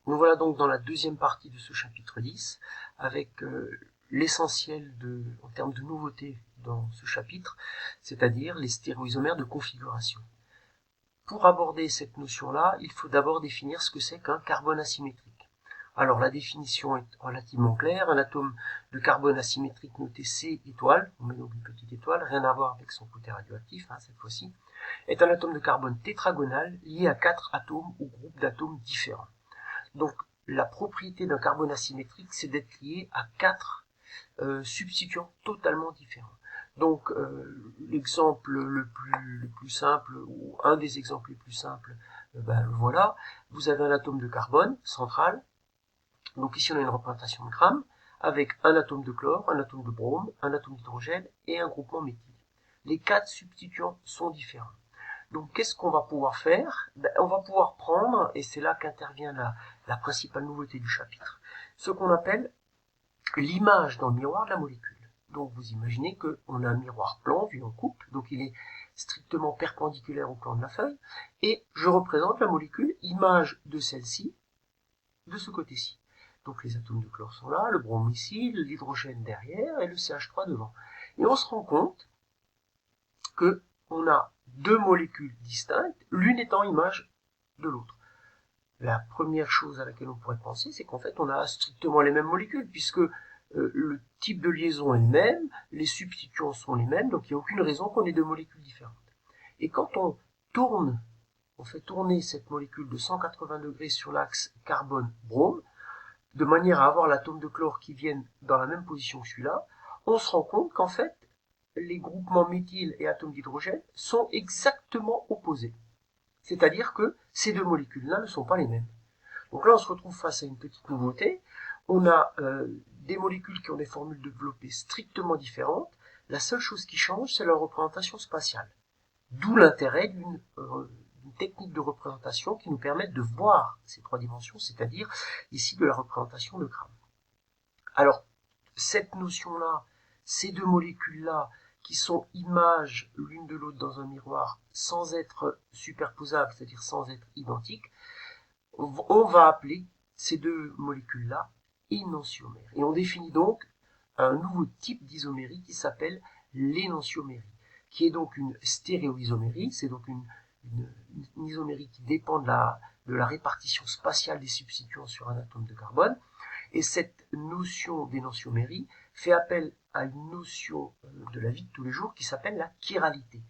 Nous voilà donc dans la deuxième partie de ce chapitre 10, avec l'essentiel en termes de nouveautés dans ce chapitre, c'est-à-dire les stéréoisomères de configuration. Pour aborder cette notion-là, il faut d'abord définir ce que c'est qu'un carbone asymétrique. Alors la définition est relativement claire, un atome de carbone asymétrique noté C étoile, on met donc une petite étoile, rien à voir avec son côté radioactif cette fois-ci, est un atome de carbone tétragonal lié à 4 atomes ou groupes d'atomes différents. Donc la propriété d'un carbone asymétrique, c'est d'être lié à 4 substituants totalement différents. Donc l'exemple le plus simple, ou un des exemples les plus simples, voilà, vous avez un atome de carbone central, donc ici on a une représentation de gramme, avec un atome de chlore, un atome de brome, un atome d'hydrogène et un groupement méthyle. Les 4 substituants sont différents. Donc qu'est-ce qu'on va pouvoir faire? On va pouvoir prendre, et c'est là qu'intervient la principale nouveauté du chapitre, ce qu'on appelle l'image dans le miroir de la molécule. Donc vous imaginez qu'on a un miroir plan vu en coupe, donc il est strictement perpendiculaire au plan de la feuille, et je représente la molécule, image de celle-ci, de ce côté-ci. Donc les atomes de chlore sont là, le brome ici, l'hydrogène derrière et le CH3 devant. Et on se rend compte que on a deux molécules distinctes, l'une étant image de l'autre. La première chose à laquelle on pourrait penser, c'est qu'en fait on a strictement les mêmes molécules, puisque le type de liaison est le même, les substituants sont les mêmes, donc il n'y a aucune raison qu'on ait deux molécules différentes. Et quand on fait tourner cette molécule de 180 degrés sur l'axe carbone-brome, de manière à avoir l'atome de chlore qui vienne dans la même position que celui-là, on se rend compte qu'en fait, les groupements méthyle et atomes d'hydrogène sont exactement opposés. C'est-à-dire que ces deux molécules-là ne sont pas les mêmes. Donc là, on se retrouve face à une petite nouveauté. On a des molécules qui ont des formules développées strictement différentes. La seule chose qui change, c'est leur représentation spatiale. D'où l'intérêt d'une technique de représentation qui nous permette de voir ces trois dimensions, c'est-à-dire ici de la représentation de grammes. Alors, cette notion-là, ces deux molécules-là, qui sont images l'une de l'autre dans un miroir sans être superposables, c'est-à-dire sans être identiques, on va appeler ces deux molécules-là énantiomères. Et on définit donc un nouveau type d'isomérie qui s'appelle l'énantiomérie, qui est donc une stéréoisomérie, c'est donc une isomérie qui dépend de la répartition spatiale des substituants sur un atome de carbone. Et cette notion d'énantiomérie fait appel à une notion de la vie de tous les jours qui s'appelle la chiralité.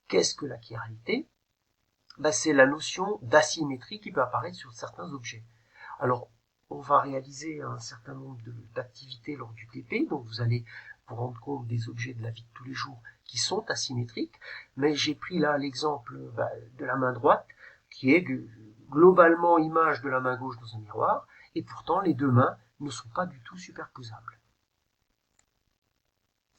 Qu'est-ce que la chiralité? C'est la notion d'asymétrie qui peut apparaître sur certains objets. Alors, on va réaliser un certain nombre d'activités lors du TP, donc vous allez vous rendre compte des objets de la vie de tous les jours qui sont asymétriques, mais j'ai pris là l'exemple de la main droite, qui est globalement image de la main gauche dans un miroir, et pourtant les deux mains ne sont pas du tout superposables.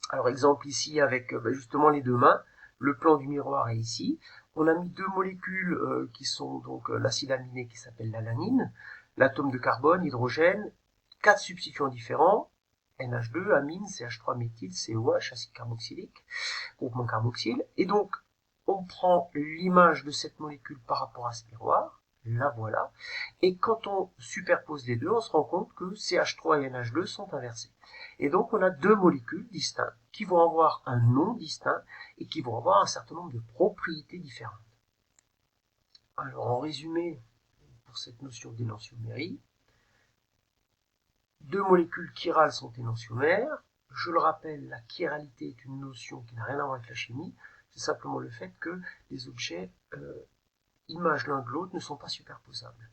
Alors exemple ici avec justement les deux mains, le plan du miroir est ici, on a mis deux molécules qui sont donc l'acide aminé qui s'appelle l'alanine, l'atome de carbone, hydrogène, 4 substituants différents, NH2, amine, CH3 méthyle, COH, acide carboxylique, groupement carboxyle, et donc on prend l'image de cette molécule par rapport à ce miroir, la voilà, et quand on superpose les deux, on se rend compte que CH3 et NH2 sont inversés. Et donc on a deux molécules distinctes qui vont avoir un nom distinct et qui vont avoir un certain nombre de propriétés différentes. Alors en résumé, pour cette notion d'énantiomérie, deux molécules chirales sont énantiomères. Je le rappelle, la chiralité est une notion qui n'a rien à voir avec la chimie, c'est simplement le fait que les objets images l'un de l'autre ne sont pas superposables.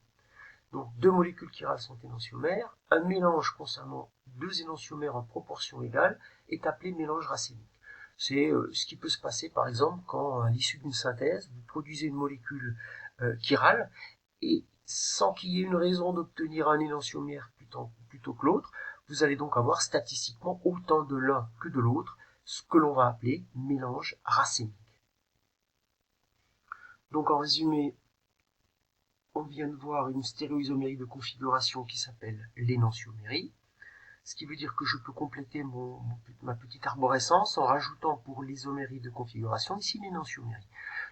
Donc deux molécules chirales sont énantiomères. Un mélange concernant deux énantiomères en proportion égale est appelé mélange racémique. C'est ce qui peut se passer par exemple quand à l'issue d'une synthèse, vous produisez une molécule chirale et sans qu'il y ait une raison d'obtenir un énantiomère plutôt que l'autre, vous allez donc avoir statistiquement autant de l'un que de l'autre, ce que l'on va appeler mélange racémique. Donc en résumé, on vient de voir une stéréoisomérie de configuration qui s'appelle l'énantiomérie, ce qui veut dire que je peux compléter ma petite arborescence en rajoutant pour l'isomérie de configuration ici l'énantiomérie.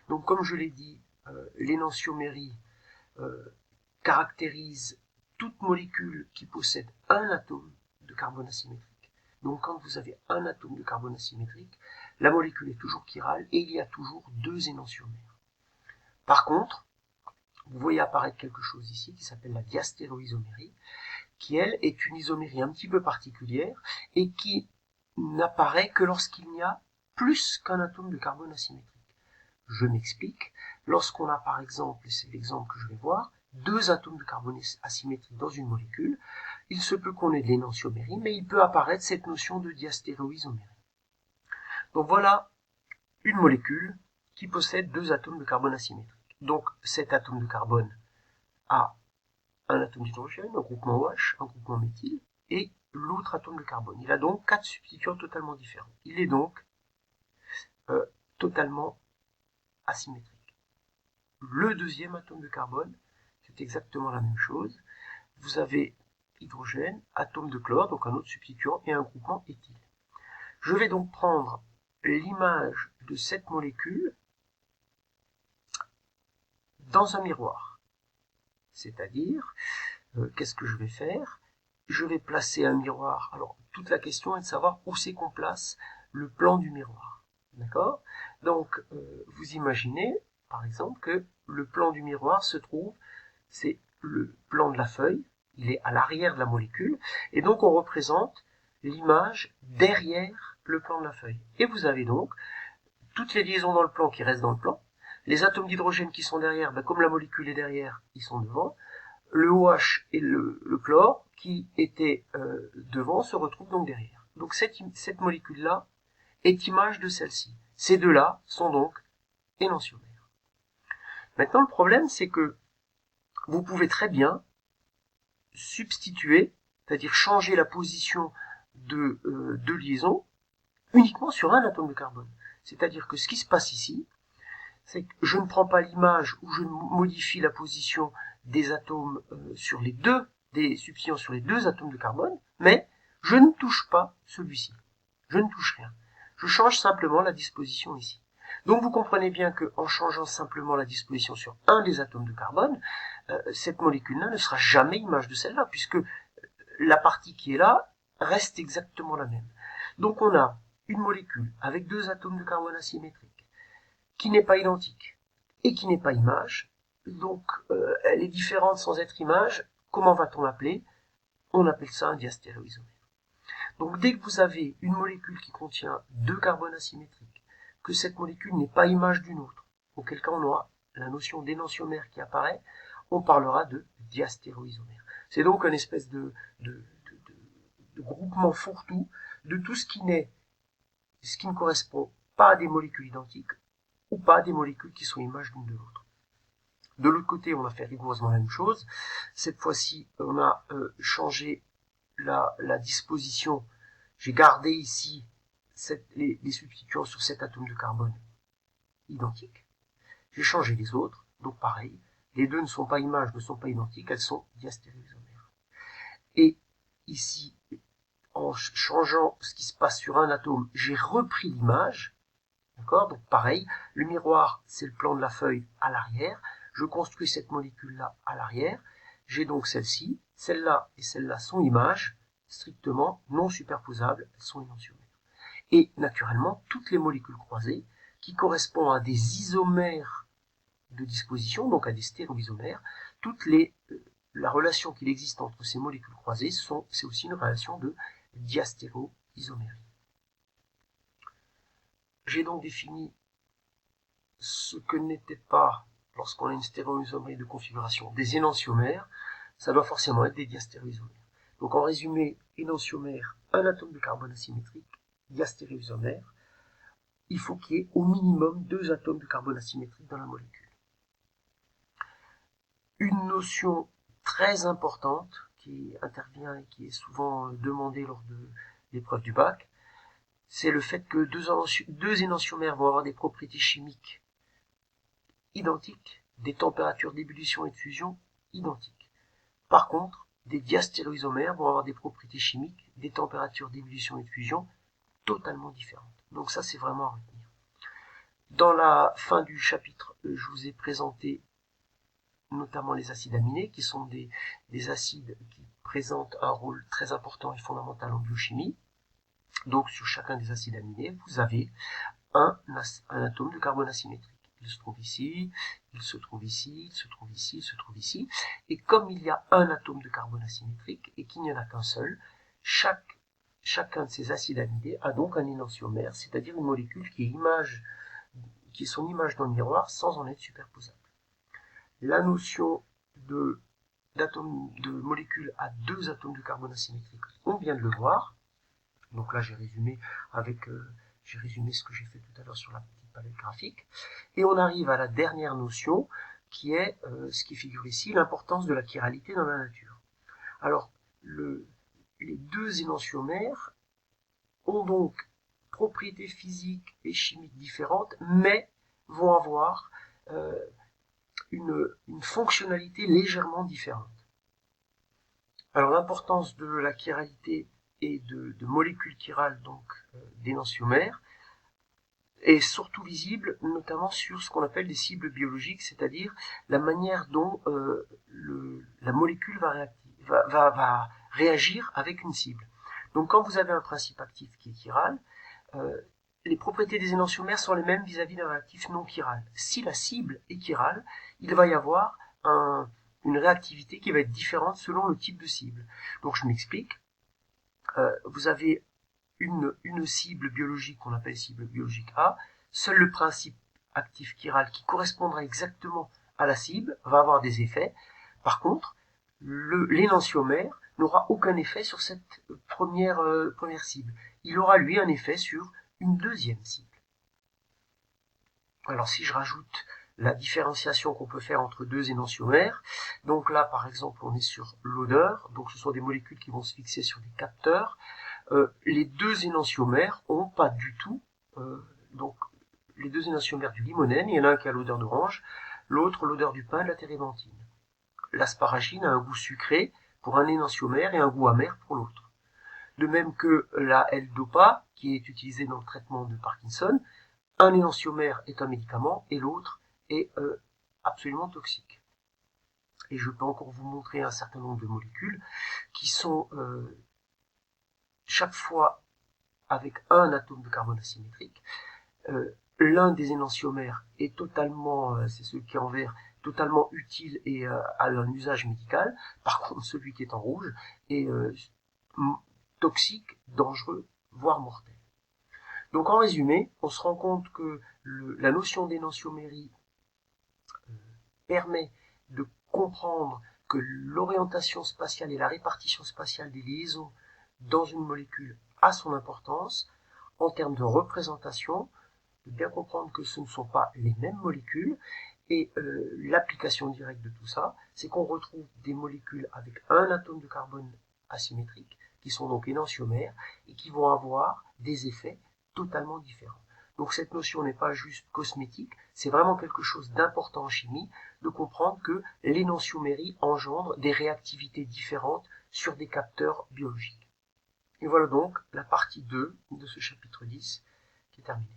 Donc comme je l'ai dit, l'énantiomérie caractérise toute molécule qui possède un atome de carbone asymétrique. Donc quand vous avez un atome de carbone asymétrique, la molécule est toujours chirale et il y a toujours 2 énantiomères. Par contre, vous voyez apparaître quelque chose ici qui s'appelle la diastéréoisomérie, qui elle est une isomérie un petit peu particulière et qui n'apparaît que lorsqu'il n'y a plus qu'un atome de carbone asymétrique. Je m'explique. Lorsqu'on a par exemple, et c'est l'exemple que je vais voir, 2 atomes de carbone asymétriques dans une molécule, il se peut qu'on ait de l'énantiomérie, mais il peut apparaître cette notion de diastéréoisomérie. Donc voilà une molécule qui possède 2 atomes de carbone asymétriques. Donc cet atome de carbone a un atome d'hydrogène, un groupement OH, un groupement méthyle, et l'autre atome de carbone. Il a donc 4 substituants totalement différents. Il est donc totalement asymétrique. Le deuxième atome de carbone, c'est exactement la même chose. Vous avez hydrogène, atome de chlore, donc un autre substituant, et un groupement éthyle. Je vais donc prendre l'image de cette molécule dans un miroir. C'est-à-dire, qu'est-ce que je vais faire? Je vais placer un miroir. Alors, toute la question est de savoir où c'est qu'on place le plan du miroir. D'accord? Donc, vous imaginez, par exemple, que le plan du miroir se trouve, c'est le plan de la feuille, il est à l'arrière de la molécule, et donc on représente l'image derrière le plan de la feuille. Et vous avez donc toutes les liaisons dans le plan qui restent dans le plan, les atomes d'hydrogène qui sont derrière, comme la molécule est derrière, ils sont devant, le OH et le chlore qui étaient devant se retrouvent donc derrière. Donc cette molécule-là est image de celle-ci. Ces deux-là sont donc énantiomères. Maintenant, le problème, c'est que vous pouvez très bien substituer, c'est-à-dire changer la position de liaison uniquement sur un atome de carbone. C'est-à-dire que ce qui se passe ici, c'est que je ne prends pas l'image où je modifie la position des atomes sur les deux, des substituants sur les 2 atomes de carbone, mais je ne touche pas celui-ci. Je ne touche rien. Je change simplement la disposition ici. Donc vous comprenez bien qu'en changeant simplement la disposition sur un des atomes de carbone, cette molécule-là ne sera jamais image de celle-là, puisque la partie qui est là reste exactement la même. Donc on a une molécule avec 2 atomes de carbone asymétriques, qui n'est pas identique et qui n'est pas image. Donc elle est différente sans être image. Comment va-t-on l'appeler? On appelle ça un diastéréoisomère. Donc dès que vous avez une molécule qui contient 2 carbones asymétriques, que cette molécule n'est pas image d'une autre, auquel cas on aura la notion d'énantiomère qui apparaît, on parlera de diastéréoisomère. C'est donc une espèce de groupement fourre-tout de tout ce qui ne correspond pas à des molécules identiques ou pas à des molécules qui sont images l'une de l'autre. De l'autre côté, on a fait rigoureusement la même chose. Cette fois-ci, on a changé la disposition. J'ai gardé ici les substituants sur cet atome de carbone identique. J'ai changé les autres, donc pareil. Les deux ne sont pas images, ne sont pas identiques, elles sont diastéréoisomères. Et ici, en changeant ce qui se passe sur un atome, j'ai repris l'image. D'accord? Donc pareil, le miroir, c'est le plan de la feuille à l'arrière. Je construis cette molécule-là à l'arrière. J'ai donc celle-ci, celle-là et celle-là sont images strictement non superposables, elles sont énantiomères. Et naturellement, toutes les molécules croisées qui correspondent à des isomères de disposition, donc à des stéréoisomères, la relation qu'il existe entre ces molécules croisées, c'est aussi une relation de diastéréoisomérie. J'ai donc défini ce que n'était pas, lorsqu'on a une stéréoisomérie de configuration, des énantiomères, ça doit forcément être des diastéréoisomères. Donc en résumé, énantiomère, un atome de carbone asymétrique, diastéréoisomère, il faut qu'il y ait au minimum 2 atomes de carbone asymétrique dans la molécule. Une notion très importante qui intervient et qui est souvent demandée lors de l'épreuve du bac, c'est le fait que 2 énantiomères vont avoir des propriétés chimiques identiques, des températures d'ébullition et de fusion identiques. Par contre, des diastéréoisomères vont avoir des propriétés chimiques, des températures d'ébullition et de fusion totalement différentes. Donc ça, c'est vraiment à retenir. Dans la fin du chapitre, je vous ai présenté notamment les acides aminés, qui sont des acides qui présentent un rôle très important et fondamental en biochimie. Donc sur chacun des acides aminés, vous avez un atome de carbone asymétrique. Il se trouve ici, il se trouve ici, il se trouve ici, il se trouve ici. Et comme il y a un atome de carbone asymétrique et qu'il n'y en a qu'un seul, chacun de ces acides aminés a donc un énantiomère, c'est-à-dire une molécule qui est son image dans le miroir sans en être superposable. La notion de molécule à deux atomes de carbone asymétrique, on vient de le voir. Donc là, j'ai résumé ce que j'ai fait tout à l'heure sur la petite palette graphique. Et on arrive à la dernière notion, qui est ce qui figure ici, l'importance de la chiralité dans la nature. Alors, les deux énantiomères ont donc propriétés physiques et chimiques différentes, mais vont avoir une fonctionnalité légèrement différente. Alors, l'importance de la chiralité et de molécules chirales, donc d'énantiomères, est surtout visible notamment sur ce qu'on appelle des cibles biologiques, c'est-à-dire la manière dont la molécule va réagir avec une cible. Donc quand vous avez un principe actif qui est chiral, les propriétés des énantiomères sont les mêmes vis-à-vis d'un réactif non chiral. Si la cible est chirale, il va y avoir une réactivité qui va être différente selon le type de cible. Donc je m'explique. Vous avez une cible biologique qu'on appelle cible biologique A, seul le principe actif chiral qui correspondra exactement à la cible va avoir des effets. Par contre, l'énantiomère n'aura aucun effet sur cette première cible. Il aura lui un effet sur une deuxième cible. Alors si je rajoute la différenciation qu'on peut faire entre deux énantiomères, donc là par exemple on est sur l'odeur, donc ce sont des molécules qui vont se fixer sur des capteurs. Les deux énantiomères ont pas du tout, donc les deux énantiomères du limonène, il y en a un qui a l'odeur d'orange, l'autre l'odeur du pain, de la térébenthine. L'asparagine a un goût sucré pour un énantiomère et un goût amer pour l'autre. De même que la L-Dopa, qui est utilisée dans le traitement de Parkinson, un énantiomère est un médicament et l'autre est absolument toxique. Et je peux encore vous montrer un certain nombre de molécules qui sont chaque fois avec un atome de carbone asymétrique. L'un des énantiomères est totalement, c'est celui qui est en vert, totalement utile et a un usage médical. Par contre, celui qui est en rouge est toxique, dangereux, voire mortel. Donc en résumé, on se rend compte que la notion d'énantiomérie permet de comprendre que l'orientation spatiale et la répartition spatiale des liaisons dans une molécule a son importance en termes de représentation, de bien comprendre que ce ne sont pas les mêmes molécules, et l'application directe de tout ça, c'est qu'on retrouve des molécules avec un atome de carbone asymétrique, qui sont donc énantiomères, et qui vont avoir des effets totalement différents. Donc cette notion n'est pas juste cosmétique, c'est vraiment quelque chose d'important en chimie, de comprendre que l'énantiomérie engendre des réactivités différentes sur des capteurs biologiques. Et voilà donc la partie 2 de ce chapitre 10 qui est terminée.